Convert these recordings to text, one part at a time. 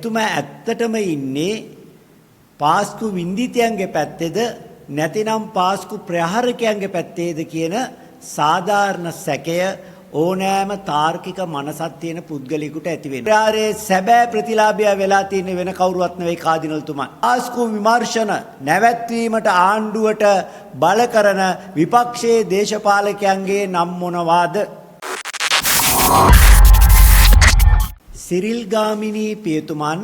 එතුමා ඇත්තටම ඉන්නේ පාස්කු වින්දිතයන්ගේ පැත්තේද නැතිනම් පාස්කු ප්‍රහාරකයන්ගේ පැත්තේද කියන සාධාරණ සැකය ඕනෑම තාර්කික මනසක් තියෙන පුද්ගලයෙකුට ඇති වෙනවා. ප්‍රහාරයේ සැබෑ ප්‍රතිලාභය වෙලා තියෙන වෙන කවුරුවත් නෙවෙයි කාදිනල්තුමා. පාස්කු විමර්ශන නැවැත්වීමට ආණ්ඩුවට බල කරන විපක්ෂයේ දේශපාලකයන්ගේ නම් මොනවාද? සිරිල් ගාමිණී පියතුමන්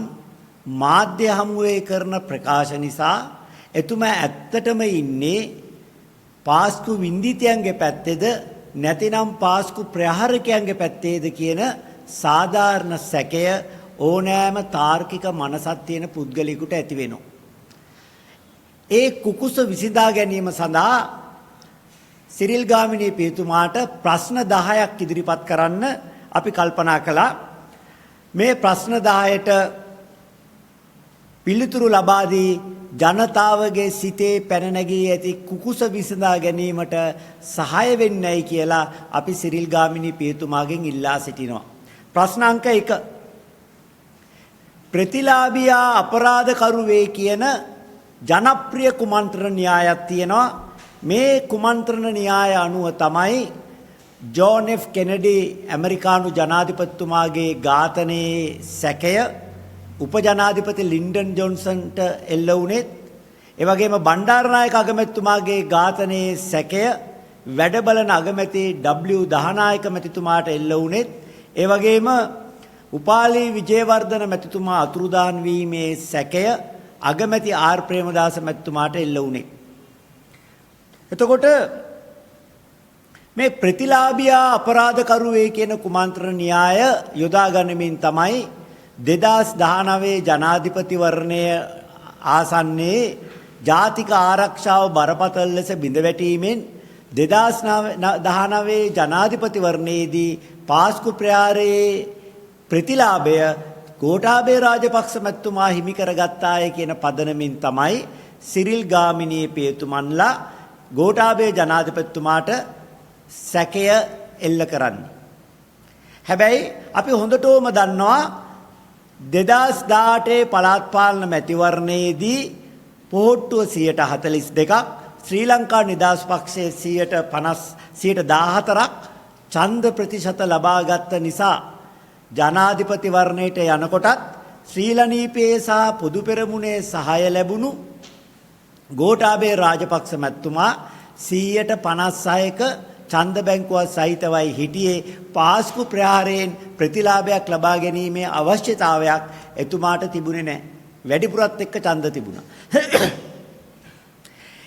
මාධ්‍ය හමුවේ කරන ප්‍රකාශ නිසා එතුමා ඇත්තටම ඉන්නේ පාස්කු වින්දිතයන්ගේ පැත්තේද නැතිනම් පාස්කු ප්‍රහාරකයන්ගේ පැත්තේද කියන සාධාරණ සැකය ඕනෑම තාර්කික මනසක් තියෙන පුද්ගලයෙකුට ඇති වෙනවා. ඒ කුකුස විසඳා ගැනීම සඳහා සිරිල් ගාමිණී පියතුමාට ප්‍රශ්න 10ක් ඉදිරිපත් කරන්න අපි කල්පනා කළා. මේ ප්‍රශ්න 10ට පිළිතුරු ලබා දී ජනතාවගේ සිතේ පැන නැගී ඇති කුකුස විසඳා ගැනීමට සහාය වෙන්නයි කියලා අපි සිරිල් ගාමිණී පියතුමාගෙන් ඉල්ලා සිටිනවා. ප්‍රශ්න අංක 1. ප්‍රතිලාභියා අපරාධකරු වේ කියන ජනප්‍රිය කුමන්ත්‍රණ න්‍යායක් තියෙනවා. මේ කුමන්ත්‍රණ න්‍යාය අනුව තමයි ජෝන් එෆ් කෙනඩි ඇමරිකානු ජනාධිපතිතුමාගේ ඝාතනයේ සැකය උපජනාධිපති ලින්ඩන් ජොන්සන්ට එල්ල වුණේ. ඒ වගේම බණ්ඩාරනායක අගමැතිතුමාගේ ඝාතනයේ සැකය වැඩබලන අගමැති W දහනායක මැතිතුමාට එල්ල වුණේ. ඒ වගේම උපාලි විජේවර්ධන මැතිතුමා අතුරුදහන් වීමේ සැකය අගමැති ආර් ප්‍රේමදාස මැතිතුමාට එල්ල වුණේ. එතකොට මේ ප්‍රතිලාභියා අපරාධකරු වේ කියන කුමන්ත්‍රණ න්‍යාය යොදා ගනිමින් තමයි 2019 ජනාධිපතිවරණය ආසන්නයේ ජාතික ආරක්ෂාව බරපතල ලෙස බිඳවැටීමෙන් 2019 ජනාධිපතිවරණයේදී පාස්කු ප්‍රහාරයේ ප්‍රතිලාභය ගෝඨාභය රාජපක්ෂ මැතිතුමා හිමි කරගත්තාය කියන පදනමින් තමයි සිරිල් ගාමිණී පියතුමන්ලා ගෝඨාභය ජනාධිපතිතුමාට සැකය එල්ල කරන්නේ. හැබැයි අපි හොඳටම දන්නවා 2018 පළාත් පාලන මැතිවරණයේදී පොහොට්ටුව 42ක් ශ්‍රී ලංකා නිදහස් පක්ෂයේ 14ක් ඡන්ද ප්‍රතිශත ලබාගත් නිසා ජනාධිපතිවරණයට යනකොටත් ශ්‍රී ලනීපේ සහ පොදු පෙරමුණේ සහාය ලැබුණු ගෝඨාභය රාජපක්ෂ මැතිතුමා 56ක ඡන්ද බැංකුව සහිතවයි හිටියේ. පාස්කු ප්‍රහාරයෙන් ප්‍රතිලාභයක් ලබා ගැනීමේ අවශ්‍යතාවයක් එතුමාට තිබුණේ නැහැ. වැඩිපුරත් එක්ක ඡන්ද තිබුණා.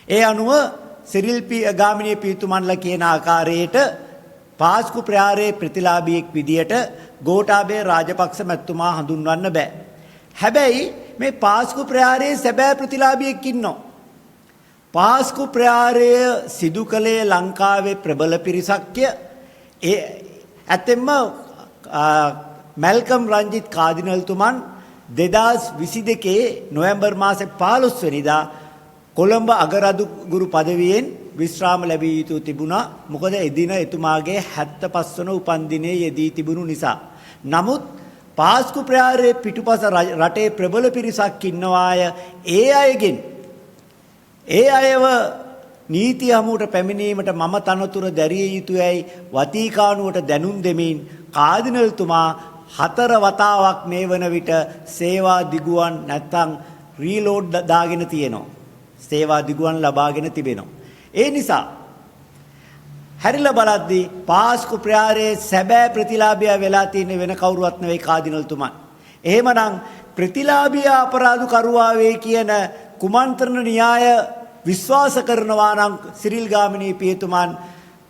ඒ අනුව සිරිල් ගාමිණී පියතුමන්ලා කියන ආකාරයට පාස්කු ප්‍රහාරයේ ප්‍රතිලාභියෙක් විදියට ගෝඨාභය රාජපක්ෂ මැතිතුමා හඳුන්වන්න බෑ. හැබැයි මේ පාස්කු ප්‍රහාරයේ සැබෑ ප්‍රතිලාභියෙක් ඉන්නවා. පාස්කු ප්‍රහාරය සිදු කළේ ලංකාවේ ප්‍රබල පිරිසක්ය. ඒ ඇත්තෙන්ම මැල්කම් රංජිත් කාදිනල්තුමන් 2022 නොවැම්බර් මාසේ 15 වෙනිදා කොළඹ අගරදුගුරු පදවියෙන් විශ්‍රාම ලැබිය යුතු තිබුණා. මොකද එදින එතුමාගේ 75 වන උපන්දිනයේ යෙදී තිබුණු නිසා. නමුත් පාස්කු ප්‍රහාරයේ පිටුපස රටේ ප්‍රබල පිරිසක් ඉන්නවාය. ඒ අයව නීති හමුවට පැමිණීමට මම තනතුර දැරිය යුතුයයි වතීකානුවට දැනුම් දෙමින් කාදිනල්තුමා 4 වතාවක් මේ වන විට සේවා දිගුවන් නැත්තම් රීලෝඩ් දාගෙන තියෙනවා. සේවා දිගුවන් ලබාගෙන තිබෙනවා. ඒ නිසා හැරිලා බලද්දී පාස්කු ප්‍රහාරයේ සැබෑ ප්‍රතිලාභය වෙලා තියෙන වෙන කවුරුවත් නෙවෙයි කාදිනල්තුමා. එහෙමනම් ප්‍රතිලාභියා අපරාධකරුවා වේ කියන කුමන්ත්‍රණ න්‍යාය විශ්වාස කරනවා නම් සිරිල් ගාමිණී පියතුමන්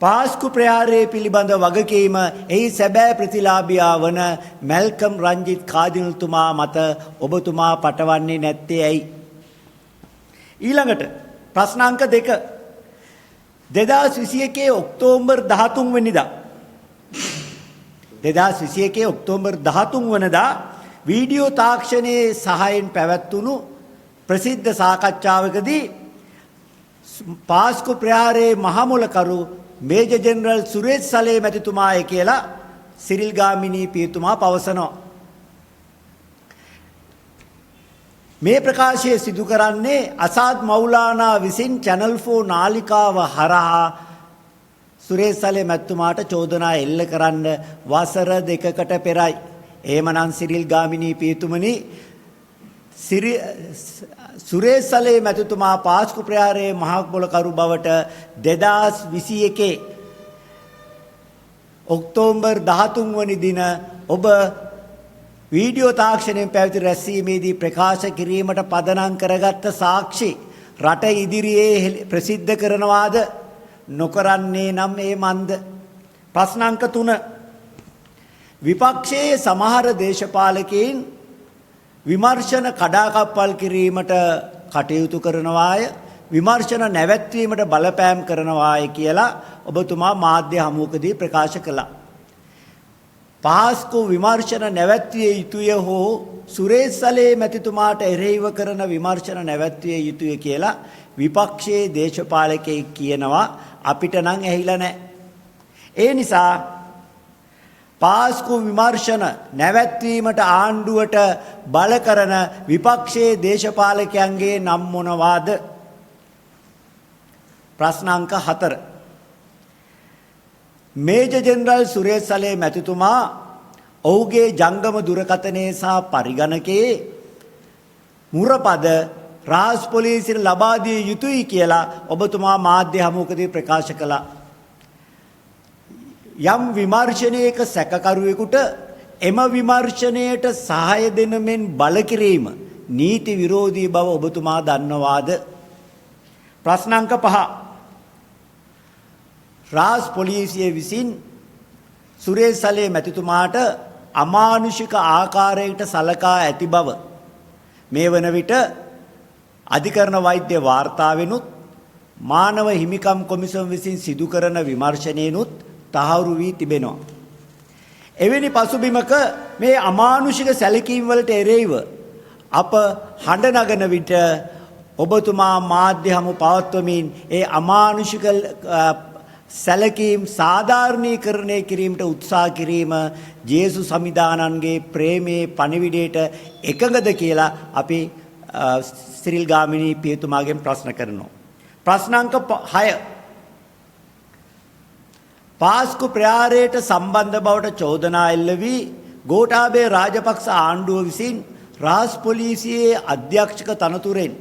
පාස්කු ප්‍රහාරයේ පිළිබඳ වගකීම එහි සැබෑ ප්‍රතිලාභියා වන මැල්කම් රංජිත් කාදිනල්තුමා මත ඔබතුමා පටවන්නේ නැත්තේ ඇයි? ඊළඟට ප්‍රශ්න අංක 2. 2021 ඔක්තෝබර් 13 වෙනිදා 2021 ඔක්තෝබර් 13 වෙනිදා වීඩියෝ තාක්ෂණයේ සහායෙන් පැවැත්වුණු ප්‍රසිද්ධ සාකච්ඡාවකදී පාස්කු ප්‍රහාරයේ මහමුලකරු මේජර් ජෙනරල් සුරේෂ් සලේ මැතිතුමාය කියලා සිරිල් ගාමිණී පියතුමා පවසනවා. මේ ප්‍රකාශය සිදු කරන්නේ අසාද් මෞලානා විසින් channel 4 නාලිකාව හරහා සුරේසලේ මැතිතුමාට චෝදනා එල්ල කරන්න වසර 2කට පෙරයි. එහෙමනම් සිරිල් ගාමිණී පියතුමනි සුරේසලේ මැතිතුමා පාස්කු ප්‍රහාරයේ මහබොලකරු බවට 2021 ඔක්තෝබර් 13 වන දින ඔබ වීඩියෝ තාක්ෂණයෙන් පැවති රැස්වීමේදී ප්‍රකාශ කිරීමට පදනම් කරගත්ත සාක්ෂි රට ඉදිරියේ ප්‍රසිද්ධ කරනවාද නොකරන්නේ නම් ඒ මන්ද. ප්‍රශ්න අංක 3 විපක්ෂයේ සමහර දේශපාලකයන් විමර්ශන කඩාකප්පල් කිරීමට කටයුතු කරනවාය විමර්ශන නැවැත්වීමට බලපෑම් කරනවාය කියලා ඔබතුමා මාධ්‍ය හමුවකදී ප්‍රකාශ කළා. පාස්කු විමර්ශන නැවැත්විය යුතුය හෝ සුරේසලේ මැතිතුමාට එරෙහිව කරන විමර්ශන නැවැත්විය යුතුය කියලා විපක්ෂයේ දේශපාලකයෙක් කියනවා අපිට නම් ඇහිලා නැහැ. ඒ නිසා පාස්කු විමර්ශන නැවැත්වීමට ආණ්ඩුවට බල කරන විපක්ෂයේ දේශපාලකයන්ගේ නම් මොනවාද? ප්‍රශ්න අංක 4 මේජර් ජෙනරල් සුරේසලේ මැතිතුමා ඔහුගේ ජංගම දුරකථනයේ සහ පරිගණකයේ මුරපද රාජ් පොලිසියට ලබා දිය යුතුයි කියලා ඔබතුමා මාධ්‍ය හමුවකදී ප්‍රකාශ කළා. යම් විමර්ශනයක සැකකරුවෙකුට එම විමර්ශනයට සහාය දෙන මෙන් බල කිරීම නීති විරෝධී බව ඔබතුමා දන්නවාද? ප්‍රශ්න අංක 5 රාජ් පොලිසිය විසින් සුරේසලේ මැතිතුමාට අමානුෂික ආකාරයකට සලකා ඇති බව මේ වන විට අධිකරණ වෛද්‍ය වාර්තාවෙනුත් මානව හිමිකම් කොමිසම විසින් සිදු කරන විමර්ශනයනුත් තහවුරු වී තිබෙනවා. එවැනි පසුබිමක මේ අමානුෂික සැලකීම් වලට එරෙහිව අප හඬ නගන විට ඔබතුමා මාධ්‍ය හමු පවත්වමින් ඒ අමානුෂික සැලකීම් සාධාරණීකරණය කිරීමට උත්සාහ කිරීම ජේසුස් සමිදානන්ගේ ප්‍රේමයේ පණිවිඩයට එකඟද කියලා අපි සිරිල් ගාමිණී පියතුමාගෙන් ප්‍රශ්න කරනවා. ප්‍රශ්න අංක 6 පාස්කු ප්‍රහාරයට සම්බන්ධ බවට චෝදනා එල්ල වී ගෝඨාභය රාජපක්ෂ ආණ්ඩුව විසින් රාජ් පොලිසියේ අධ්‍යක්ෂක තනතුරෙන්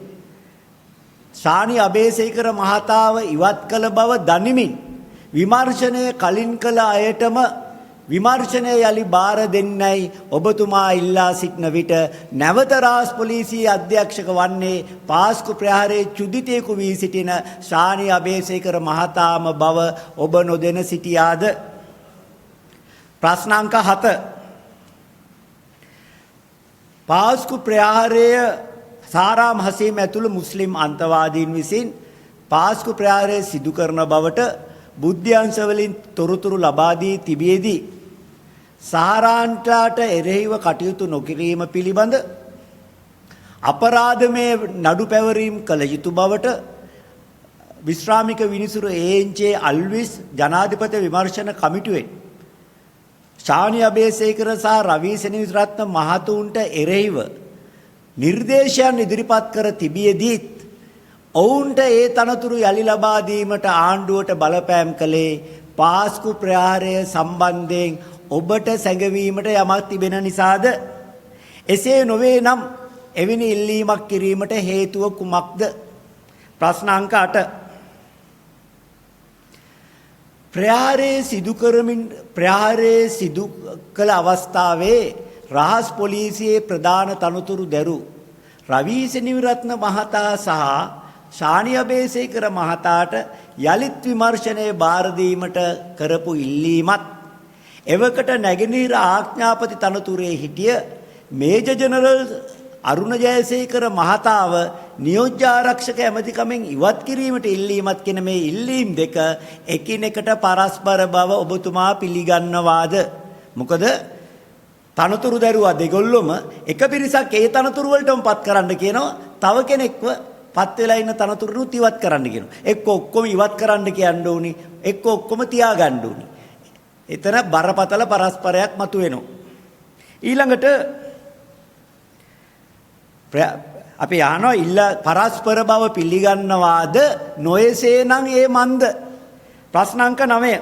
ශානි අබේසේකර මහතාව ඉවත් කළ බව දනිමින් විමර්ශනය කලින් කළ අයටම විමර්ශනය යලි බාර දෙන්නයි ඔබතුමා ඉල්ලා සිටන විට නැවත රාජ් පොලිසියේ අධ්‍යක්ෂක වන්නේ පාස්කු ප්‍රහාරයේ චුදිතයෙකු වී සිටින ශානි අබේසේකර මහතාම බව ඔබ නොදැන සිටියාද? ප්‍රශ්න අංක 7 පාස්කු ප්‍රහාරය සාරාම් හසීම් ඇතුළු මුස්ලිම් අන්තවාදීන් විසින් පාස්කු ප්‍රහාරය සිදු කරන බවට බුද්ධ්‍යංශ වලින් තොරතුරු ලබා දී තිබියදී සහරාන්ටාට එරෙහිව කටයුතු නොකිරීම පිළිබඳ අපරාධමය නඩු පැවරීම් කළ යුතු බවට විශ්‍රාමික විනිසුරු ඒ.එන්.ජේ. අල්විස් ජනාධිපති විමර්ශන කමිටුවෙන් ශානි අබේසේකර සහ රවී සෙනවිරත්න මහතුන්ට එරෙහිව නිර්දේශයන් ඉදිරිපත් කර තිබියදීත් ඔවුන්ට ඒ තනතුරු යලි ලබා දීමට ආණ්ඩුවට බලපෑම් කළේ පාස්කු ප්‍රහාරය සම්බන්ධයෙන් ඔබට සැඟවීමට යමක් තිබෙන නිසාද? එසේ නොවේ නම් එවැනි ඉල්ලීමක් කිරීමට හේතුව කුමක්ද? ප්‍රශ්න අංක 8 ප්‍රහාරයේ සිදු කළ අවස්ථාවේ රාජ් පොලිසියේ ප්‍රධාන තනතුරු දැරු රවී සෙනවිරත්න මහතා සහ ශානි අබේසේකර මහතාට යලිත් විමර්ශනය බාර දීමට කරපු ඉල්ලීමත් එවකට නැගෙනහිර ආඥාපති තනතුරේ හිටිය මේජර් ජෙනරල් අරුණ ජයසේකර මහතාව නියෝජ්‍ය ආරක්ෂක ඇමතිකමෙන් ඉවත් කිරීමට ඉල්ලීමත් කියන මේ ඉල්ලීම් දෙක එකිනෙකට පරස්පර බව ඔබතුමා පිළිගන්නවාද? මොකද තනතුරු දැරුවා දෙගොල්ලොම එක පිරිසක් ඒ තනතුරු වලටම පත් කරන්න කියනවා, තව කෙනෙක්ව පත් වෙලා ඉන්න තනතුරුනුත් ඉවත් කරන්න කියනවා. එක්ක ඔක්කොම ඉවත් කරන්න කියන්න ඕනි, එක්ක ඔක්කොම තියාගන්න ඕනි. එතන බරපතල පරස්පරයක් මතුවෙනවා. ඊළඟට අපි අහනවා ඉල්ල පරස්පර බව පිළිගන්නවාද නොයසේනම් ඒ මන්ද. ප්‍රශ්න අංක 9.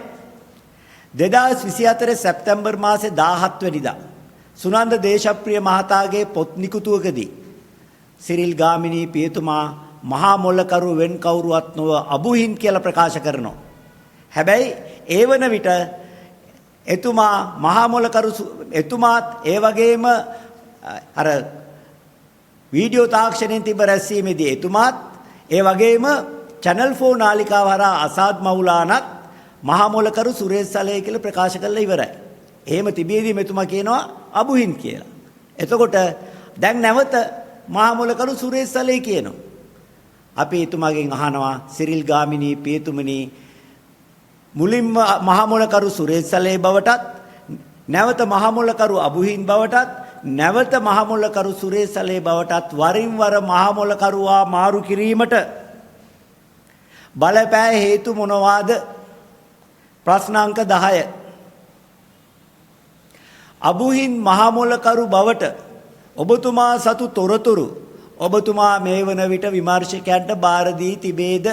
2024 සැප්තැම්බර් මාසේ 17 වෙනිදා සුනන්ද දේශප්‍රිය මහතාගේ පොත් නිකුතුවකදී සිරිල් ගාමිණී පියතුමා මහා මොල්ලකරු වෙන් කවුරුවත් නොව අබුහින් කියලා ප්‍රකාශ කරනවා. හැබැයි ඒ වන විට එතුමා මහා මොල්ලකරු එතුමාත් ඒ වගේම අර වීඩියෝ තාක්ෂණයෙන් තිබ රැස්වීමේදී එතුමාත් ඒ වගේම channel 4 නාලිකාව හරහා අසාද් මවුලානත් මහා මොල්ලකරු සුරේෂ් සලේ කියලා ප්‍රකාශ කළා ඉවරයි. එහෙම තිබියදී මෙතුමා කියනවා අබුහින් කියලා. එතකොට දැන් නැවත මහා මොල්ලකරු සුරේෂ් සලේ කියනවා. අපි එතුමාගෙන් අහනවා සිරිල් ගාමිණී පියතුමනි මුලින්ම මහා මොල්ලකරු සුරේෂ් සලේ බවටත් නැවත මහා මොල්ලකරු අබුහින් බවටත් නැවත මහා මොල්ලකරු සුරේෂ් සලේ බවටත් වරින් වර මහා මොල්ලකරුවා මාරු කිරීමට බලපෑ හේතු මොනවාද? ප්‍රශ්න අංක 10. අබුහින් මහා මොල්ලකරු බවට ඔබතුමා සතු තොරතුරු ඔබතුමා මේ වන විට විමර්ශකයන්ට බාර දී තිබේද?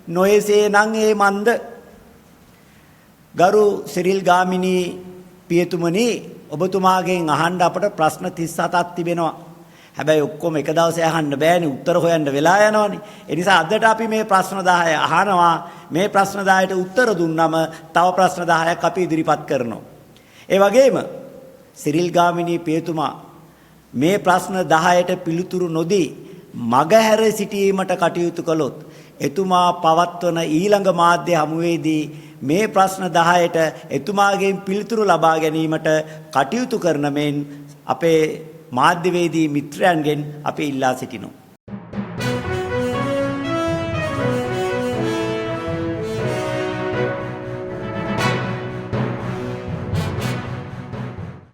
නොයසේනම් ඒ මන්ද? ගරු සිරිල් ගාමිණී පියතුමනි ඔබතුමාගෙන් අහන්න අපට ප්‍රශ්න 37ක් තිබෙනවා. හැබැයි ඔක්කොම එක දවසේ අහන්න බෑනේ, උත්තර හොයන්න වෙලා යනවනේ. ඒ නිසා අදට අපි මේ ප්‍රශ්න 10 අහනවා. මේ ප්‍රශ්න 10ට උත්තර දුන්නම තව ප්‍රශ්න 10ක් අපි ඉදිරිපත් කරනවා. ඒ වගේම සිරිල් ගාමිණී පියතුමා මේ ප්‍රශ්න 10ට පිළිතුරු නොදී මගහැර සිටීමට කටයුතු කළොත් එතුමා පවත්වන ඊළඟ මාධ්‍ය හමුවේදී මේ ප්‍රශ්න 10ට එතුමාගෙන් පිළිතුරු ලබා ගැනීමට කටයුතු කරන මෙන් අපේ මාධ්‍යවේදී මිත්‍රයන්ගෙන් අපි ඉල්ලා සිටිනවා.